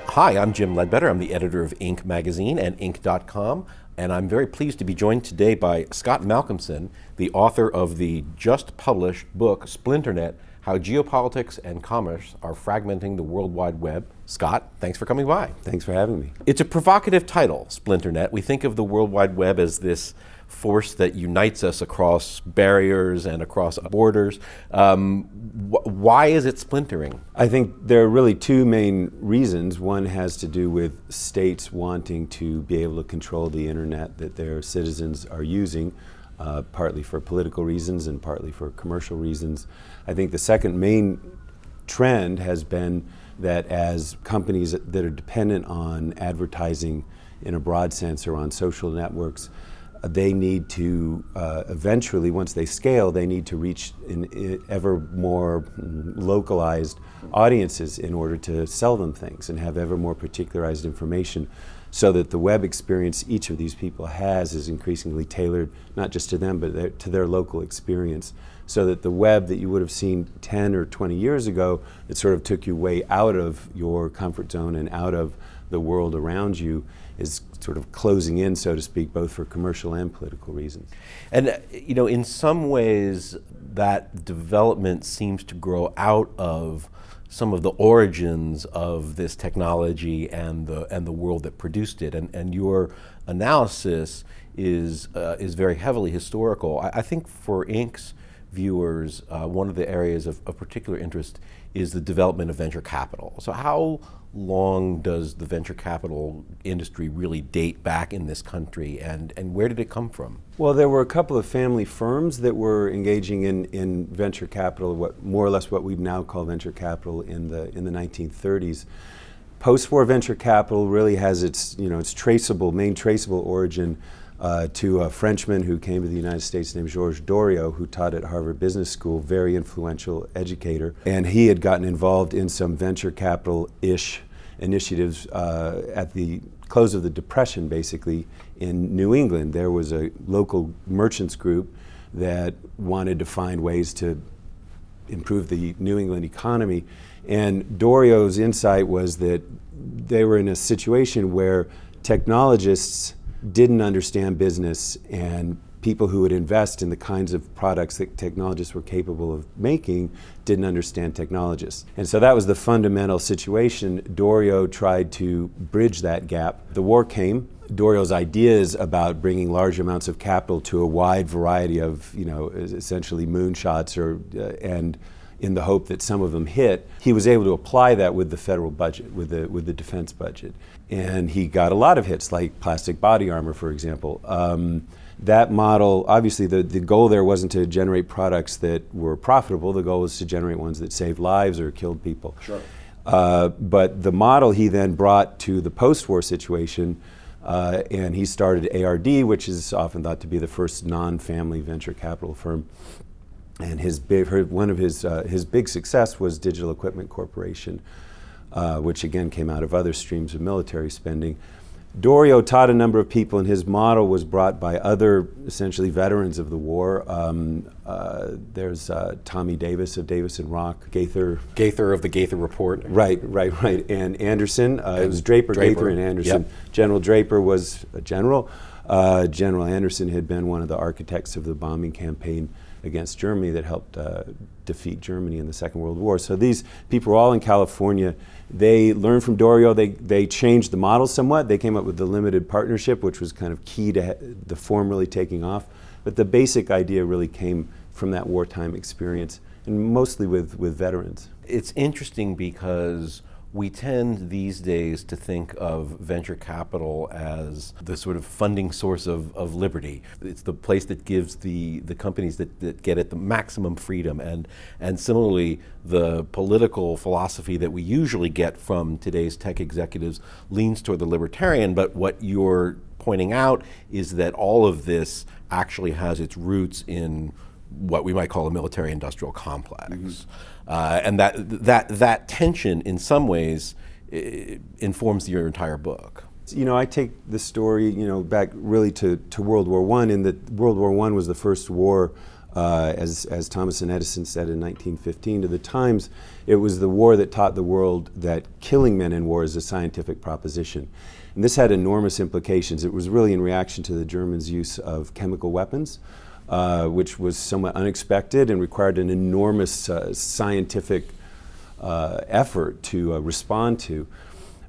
Hi, I'm Jim Ledbetter. I'm the editor of Inc. magazine and Inc.com, and I'm very pleased to be joined today by Scott Malcomson, the author of the just published book, Splinternet, How Geopolitics and Commerce Are Fragmenting the World Wide Web. Scott, thanks for coming by. Thanks for having me. It's a provocative title, Splinternet. We think of the World Wide Web as this force that unites us across barriers and across borders. Why is it splintering? I think there are really two main reasons. One has to do with states wanting to be able to control the internet that their citizens are using, partly for political reasons and partly for commercial reasons. I think the second main trend has been that as companies that are dependent on advertising in a broad sense or on social networks, they need to eventually, once they scale, they need to reach in ever more localized audiences in order to sell them things and have ever more particularized information, so that the web experience each of these people has is increasingly tailored not just to them but to their local experience, so that the web that you would have seen 10 or 20 years ago that sort of took you way out of your comfort zone and out of the world around you is sort of closing in, so to speak, both for commercial and political reasons. And in some ways, that development seems to grow out of some of the origins of this technology and the world that produced it. And your analysis is very heavily historical. I think for Inc.'s viewers, one of the areas of particular interest is the development of venture capital. So how long does the venture capital industry really date back in this country, and where did it come from? Well, there were a couple of family firms that were engaging in venture capital, what more or less what we now call venture capital in the 1930s. Post-war venture capital really has its main traceable origin to a Frenchman who came to the United States named Georges Doriot, who taught at Harvard Business School, very influential educator. And he had gotten involved in some venture capital-ish initiatives at the close of the Depression, basically, in New England. There was a local merchants group that wanted to find ways to improve the New England economy. And Doriot's insight was that they were in a situation where technologists didn't understand business, and people who would invest in the kinds of products that technologists were capable of making didn't understand technologists. And so that was the fundamental situation. Doriot tried to bridge that gap. The war came. Doriot's ideas about bringing large amounts of capital to a wide variety of, essentially moonshots and in the hope that some of them hit, he was able to apply that with the federal budget, with the defense budget. And he got a lot of hits, like plastic body armor, for example. That model, obviously the goal there wasn't to generate products that were profitable. The goal was to generate ones that saved lives or killed people. Sure. But the model he then brought to the post-war situation, and he started ARD, which is often thought to be the first non-family venture capital firm. And one of his big success was Digital Equipment Corporation, which again came out of other streams of military spending. Doriot taught a number of people, and his model was brought by other essentially veterans of the war. There's Tommy Davis of Davis and Rock, Gaither of the Gaither Report. Right. And Anderson. It was Draper, Gaither, and Anderson. Yep. General Draper was a general. General Anderson had been one of the architects of the bombing campaign against Germany that helped defeat Germany in the Second World War. So these people were all in California. They learned from Doriot. They changed the model somewhat. They came up with the limited partnership, which was kind of key to the form really taking off. But the basic idea really came from that wartime experience, and mostly with veterans. It's interesting because we tend these days to think of venture capital as the sort of funding source of liberty. It's the place that gives the companies that get it the maximum freedom. And similarly, the political philosophy that we usually get from today's tech executives leans toward the libertarian. But what you're pointing out is that all of this actually has its roots in what we might call a military-industrial complex. Mm-hmm. And that tension, in some ways, informs your entire book. I take this story, back really to World War I, in that World War I was the first war As Thomas and Edison said in 1915 to the Times, it was the war that taught the world that killing men in war is a scientific proposition. And this had enormous implications. It was really in reaction to the Germans' use of chemical weapons, which was somewhat unexpected and required an enormous scientific effort to respond to.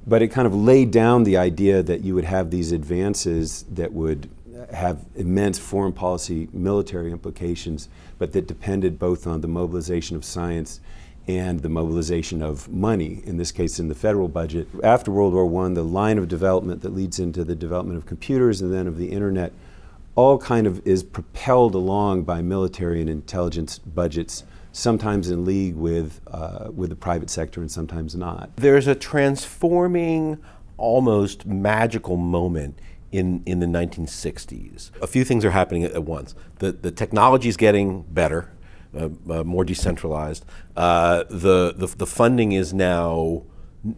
But it kind of laid down the idea that you would have these advances that would have immense foreign policy, military implications, but that depended both on the mobilization of science and the mobilization of money, in this case in the federal budget. After World War I, the line of development that leads into the development of computers and then of the internet all kind of is propelled along by military and intelligence budgets, sometimes in league with the private sector and sometimes not. There's a transforming, almost magical moment in the 1960s. A few things are happening at once. The technology is getting better, more decentralized. The funding is now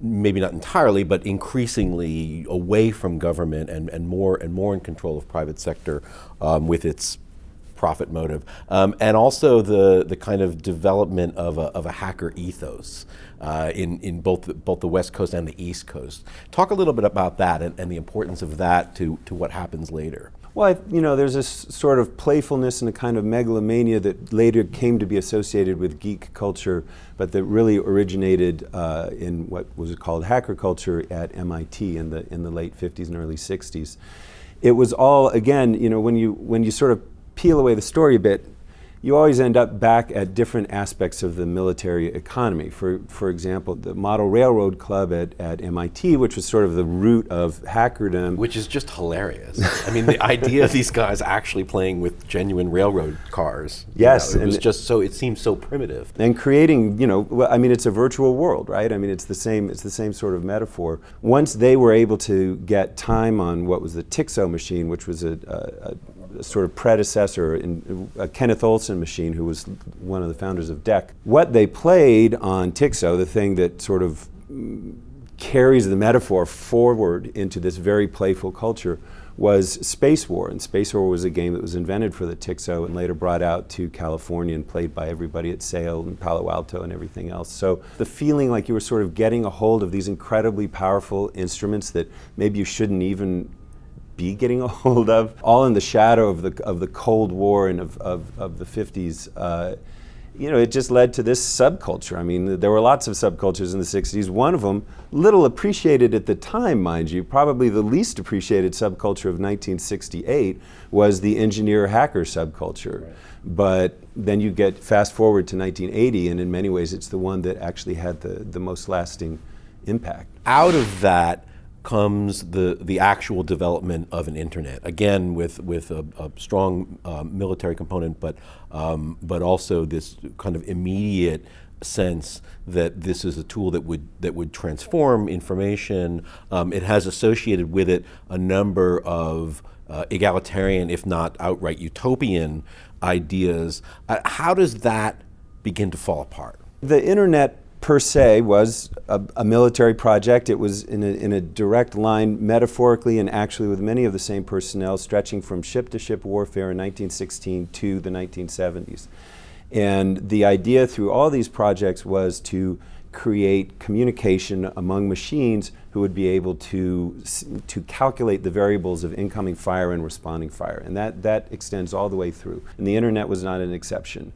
maybe not entirely, but increasingly away from government and more in control of private sector with its profit motive, and also the kind of development of a hacker ethos in both the West Coast and the East Coast. Talk a little bit about that and the importance of that to what happens later. Well, there's this sort of playfulness and a kind of megalomania that later came to be associated with geek culture, but that really originated in what was called hacker culture at MIT in the late 50s and early 60s. It was all, again, when you sort of peel away the story a bit, you always end up back at different aspects of the military economy. For example, the Model Railroad Club at MIT, which was sort of the root of hackerdom. Which is just hilarious. I mean, the idea of these guys actually playing with genuine railroad cars. Yes. It was just so, it seems so primitive. And creating, it's a virtual world, right? I mean, it's the same sort of metaphor. Once they were able to get time on what was the Tixo machine, which was a sort of predecessor, a Kenneth Olson machine, who was one of the founders of DEC. What they played on Tixo, the thing that sort of carries the metaphor forward into this very playful culture, was Space War. And Space War was a game that was invented for the Tixo and later brought out to California and played by everybody at Sale and Palo Alto and everything else. So the feeling like you were sort of getting a hold of these incredibly powerful instruments that maybe you shouldn't even be getting a hold of, all in the shadow of the Cold War and of the 50s. It just led to this subculture. I mean, there were lots of subcultures in the 60s. One of them, little appreciated at the time, mind you, probably the least appreciated subculture of 1968 was the engineer-hacker subculture. Right. But then you get fast forward to 1980, and in many ways it's the one that actually had the most lasting impact. Out of that comes the actual development of an internet, again with a strong military component, but also this kind of immediate sense that this is a tool that would transform information. It has associated with it a number of egalitarian, if not outright utopian, ideas. How does that begin to fall apart? The internet per se was a military project. It was in a direct line, metaphorically and actually with many of the same personnel, stretching from ship-to-ship warfare in 1916 to the 1970s. And the idea through all these projects was to create communication among machines who would be able to calculate the variables of incoming fire and responding fire. And that extends all the way through. And the internet was not an exception.